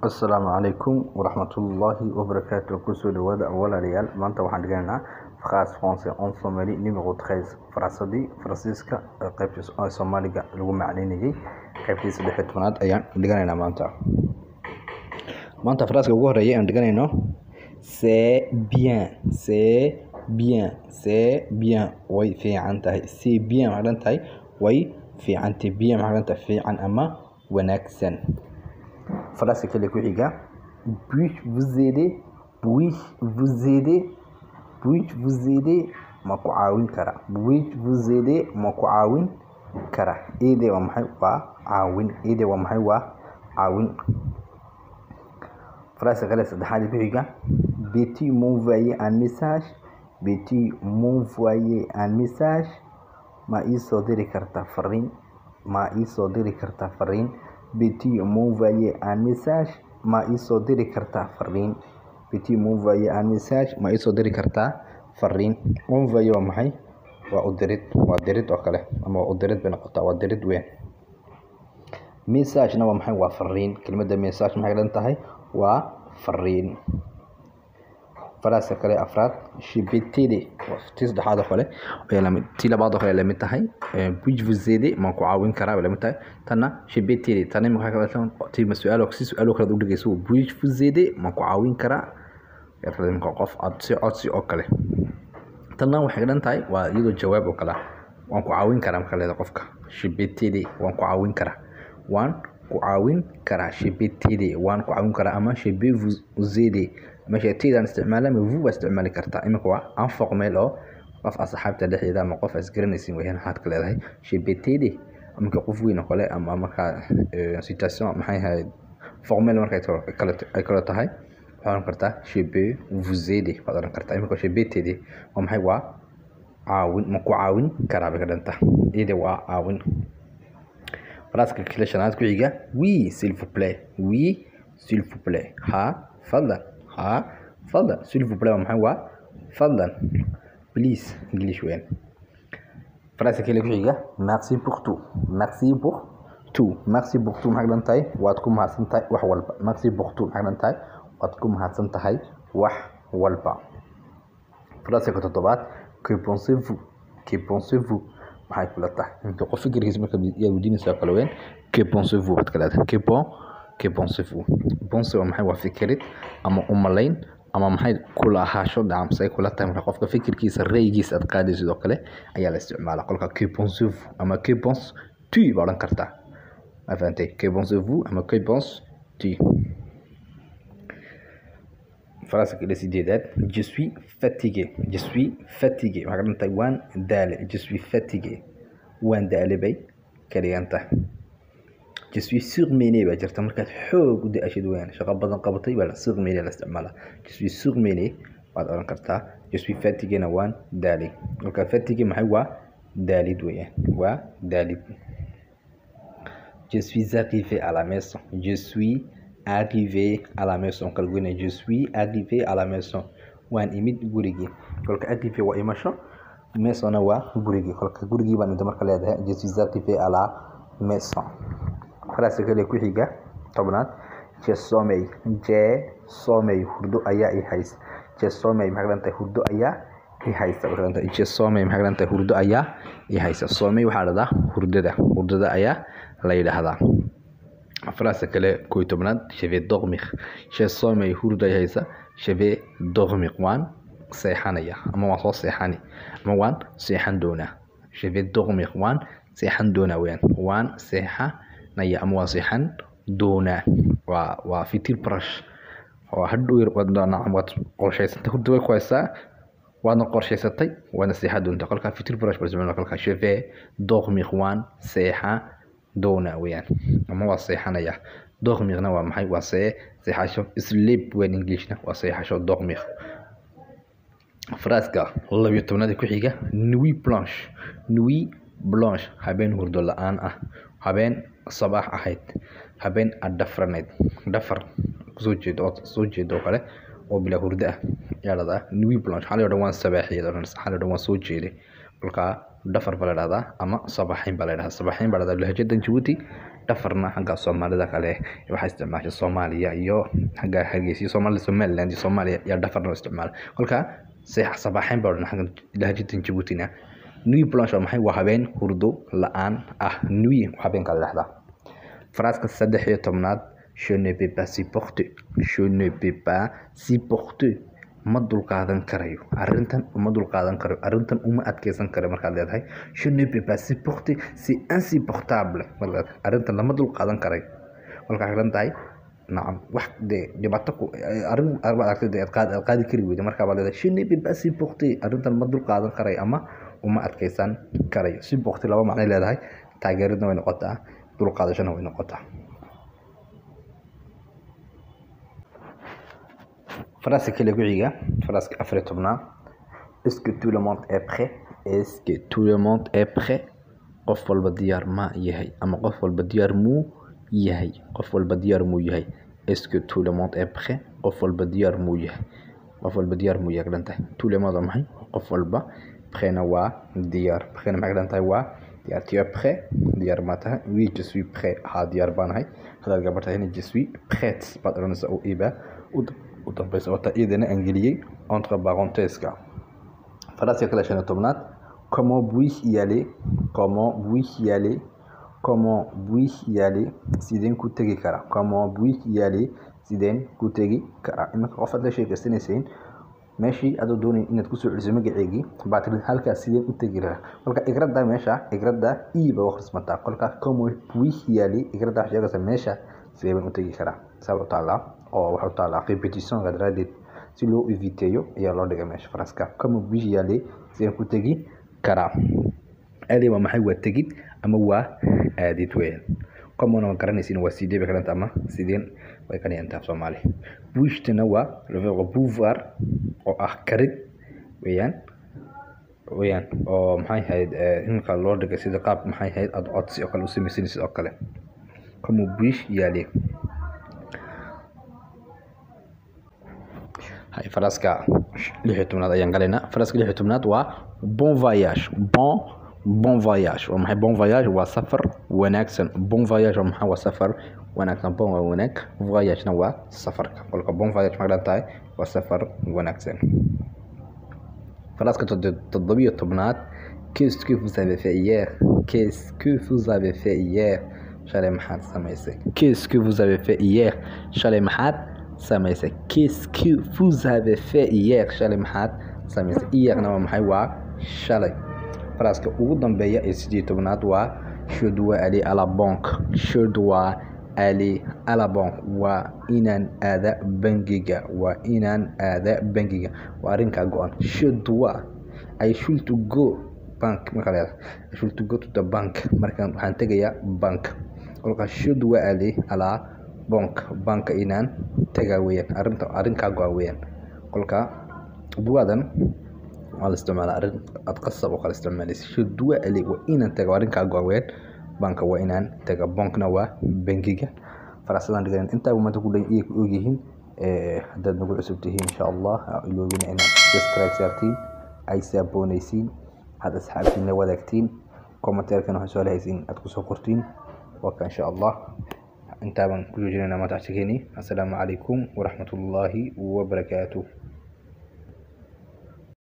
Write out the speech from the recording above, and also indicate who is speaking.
Speaker 1: السلام عليكم ورحمة الله وبركاته. كسو دواد أولا ريال مانتا waxaan dhigaynaa France français en somali numéro 13 farsadii Faransiiska qaybta Soomaaliga lagu macneynayay qaybtiisa 16aad ayaan dhiganaynaa maanta Faransiiska ugu horeeyay aan dhiganayno c'est bien way fiican tahay c'est bien waxaan tahay way fiican tahay bien waxaan tahay fiican ama wanaagsan. Phrase que les courriers puis-je vous aider ma ku caawin kara puis-je vous aider ma ku caawin kara aider waa maxay waa caawin phrase kale saddexaad courriers peux-tu m'envoyer un message ma ii soo diri kartaa fariin Peux-tu m'envoyer un message ma ii soo diri kartaa fariin Peux-tu m'envoyer un message ma ii soo diri kartaa fariin envoyer waa maxay waa u dirid oo kale ama u dirid bay noqotaa waa dirid weyn. Message na waa maxay waa fariin kelmadda message maxay dhan tahay waa fariin. Phrase kale afraad je peux t'aider tii saddexaad oo kale tii labaad oo kale la mid tahay puis-je vous aider ma ku caawin karaa la mid tahay tanna je peux t'aider tani maxay ka wadaan tii su'aalo kale u dhigayso puis-je vous aider ma ku caawin karaa yarfadin qof codsi oo kale tanna waxay dhan tahay waa iyadoo jawaab oo kale waan ku caawin karaa marka leedahay qofka je peux t'aider waan ku caawin karaa je peux t'aider waan ku caawin karaa ama je peux vous aider ماشي تيدان استعمالها من فو استعمالي كرتا إما كوا انفورميل أو قف أصحابته دحيدا ما قف أسكرنيسين وهنا حات كلا هاي شي بيتيدي أما كقف وين ولا أما كا سيتاسيون ما هي فورميل مركا كلا هاي فان كرتا شي بي فوزيدي فادر كرتا إما كوا شي بيتيدي وما هي وا عاون ما كوا عاون كرا بكرنتا إيدي وا عاون فراسك كلاشنات كويجا وي s'il vous plaît ها فضل s'il vous plaît محوا فضل please انجليش وين فرنسا كيلو كيجا merci pour tout maxay dhantahay waad ku mahadsantahay wax walba merci pour tout maxay dhantahay waad ku mahadsantahay wax walba. فرنسا ka toddobaad que pensez-vous maxay kula tahay inta qof fikirkiisa marka yaa wadiinaysa kala weyn que pensez-vous bad kala que pensez-vous waa maxay waa fikirid ama umalayn ama maxay kula ahaasho dhacamsay kula tahay marka qofka fikirkiisa raygiisa aad qaadayso sidoo kale ayaa la isticmaalaa qolka que pensez-vous ama que penses-tu baa odhan kartaa ma fahantay que pensez-vous ama que penses-tu. Phrase kale sideedaad je suis fatigué waxay ka dhantahay waan daale je suis fatigué waan daale bay ka dhigan tahay. Je suis surmené baa jirta markaad xoog u daashid weyn shaqo badan qabatay baa surmené la isticmaalaa je suis surmené waad oran kartaa je suis fatigué na waan daali marka fatigué maxay waa daalid weeyaan waa daalid. Je suis arrivé à la maison kalgoynay je suis arrivé à la maison waan imid gurigii kolka arrivé waa imasho maison waa gurigii kolka gurigii baan inta marka leedahay je suis arrivé à la maison. Phrase kale ku xiga tobnaad je sommeil hurdo ayaa i haysa je sommeil maxay dhantahay hurdo ayaa i haysa je sommeil maxay dhantahay hurdo ayaa i haysa sommeil waxaa la dhahaa hurdada ayaa la yiraahdaa. Phrase kale ku tobnaad je vais dormir je sommeil hurdo ayaa haysa je vais dormir waan seexanaya ama waan soo seexani ama waan seexan doonaa je vais dormir waan seexan doonaa waan seexa naya ama waa seexan doonaa waa fitir brush oo hadhow wadana amad qorshaysatay hurdo way ku haysaa waana qorshaysatay waana seexa doonta qolka fitir brush barsamada qolka je vais dormir waan seexa doonaa ama waa seexanaya dormirna waa maxay waa seexasho sleep when englishna waa seexasho dormir. Phrase-ka 12aad ku xiga nuit blanche habeen hurdo la'aan ah habeen صباح أحد هبين دفر سوجي kale oo bila hurda yaalada nuit blanche xalay dhawaan sabaxiyada xalay dhawaan soo jeeday kolka dafar baa la dhahdaa ama sabaxin baa la dhahdaa lahjada Djibouti dhafarna xagga Soomaalida kale waxa isticmaashay Soomaaliya iyo xagga Hargeysa Soomaaliya Somaliland Soomaaliya ya dhafarna isticmaal kolka sabaxayn baa xagga lahjadda Djibouti-na nuit blanche maxay waa habeen hurdo la'aan nuit habeen kala dhaxda fraaska 13aad je ne peux pas supporter je ne peux pas supporter ma dulqaadan karayo arintan uma dulqaadan karayo arintan uma adkeysan karayo marka leedahay je ne peux pas supporter c'est insupportable marka arintan lama dulqaadan karayo marka xarantahay نعم واحد دبعتكو أربع أكتر القاضي كريوي مركب على شنو بيبقى سيبوختي أنت المدل قاعد كراي أما وما أتكيسان كراي سيبوختي لو معنى لا هاي تاجرنا وين قطع دول قاعد شنو وين قطع فراسك اللي قوية فراسك أفريتونا est-ce que tout le monde est prêt est-ce que tout le monde est prêt قفل بديار ما يهي أما قفل بديار مو يهي قفل بديار مو يهي est-ce que tout le monde est prêt قفل بديار مو يهي قفل بديار مو يهي قلنته tout le monde معي قفل با prêt وا ديار prêt معي قلنته وا ديار tu es prêt ديار ماتها oui je suis prêt ها ديار بان هاي هذا قبرتها هنا je suis prête بعد رنسا أو إيبا وطبيس أوتا إيدنا أنجليي entre parenthèses فراسي كلا شنو تبنات comment puis-je y aller comment puis-je y aller comment puis-je y aller sideen ku tagi kara comment puis-je y aller sideen ku tagi kara imaka qofad la sheekaysanaysiin meeshii aad doonay inaad ku soo celiso magaceegi baad halka sideen u tagi kara marka igrada meesha igrada iiba wax rasmata qolka comment puis-je y aller igrada sheegaysa meesha sideen u tagi kara sababta taala oo waxa taala repetition gadraadid si loo eviteeyo ayaa loo dhigay meesha faraska comment puis-je y aller sideen ku tagi kara ali waa maxay waa tagid ama waa aadid weyn comme on garanaysin waa sidee bakalanta ama sideen way kan inta Soomaali buushtana waa le verbe pouvoir oo karid weeyaan oo maxay hayd in kala loo dhigay sida qaab maxay hayd ad codsi oo kale u sameeyay sidoo kale comme puis-je y aller hay faraska 16aad ayaan galayna faraska 16aad waa bon voyage bon voyage ومحي bon voyage وسفر وناكسن bon voyage ومحي وسفر وناكسن bon وناك voyage نوا سفر قولك bon voyage مقلتاي وسفر وناكسن فراسك تضبيط طبنات qu'est-ce que vous avez fait hier qu'est-ce que vous avez fait hier شالي محاد سميسي qu'est-ce que vous avez fait hier شالي محاد سميسي qu'est-ce que vous avez fait hier شالي محاد سميسي hier نوا محي وا شالي فراسك ugu dambeeya ee 18aad waa je dois aller à la banque je dois aller à la banque waa inaan aada bangiga waa arinka go'an je dois I should to go bank marka I should to go to the bank markaan waxaan tagayaa bank kolka je dois aller à la bank inaan tagaa weeyaan arinka go'an weeyaan kolka duwadan على استعمال أتقصب وقال استعمال شو دواء اللي وإن أنت قارن كعوين بنك وإن أنت بنك نوا بنكيجا فراسلان رجعنا أنت وما تقول إيه وجهين هذا نقول عسبتهين إن شاء الله اللي بين أنا سبسكرايب سيرتين أي سابونيسين هذا سحابتين لودكتين كومنتير كانوا هسؤال هيسين أتقصوا قرتين وكان إن شاء الله أنت من كل جننا ما تعشقيني السلام عليكم ورحمة الله وبركاته.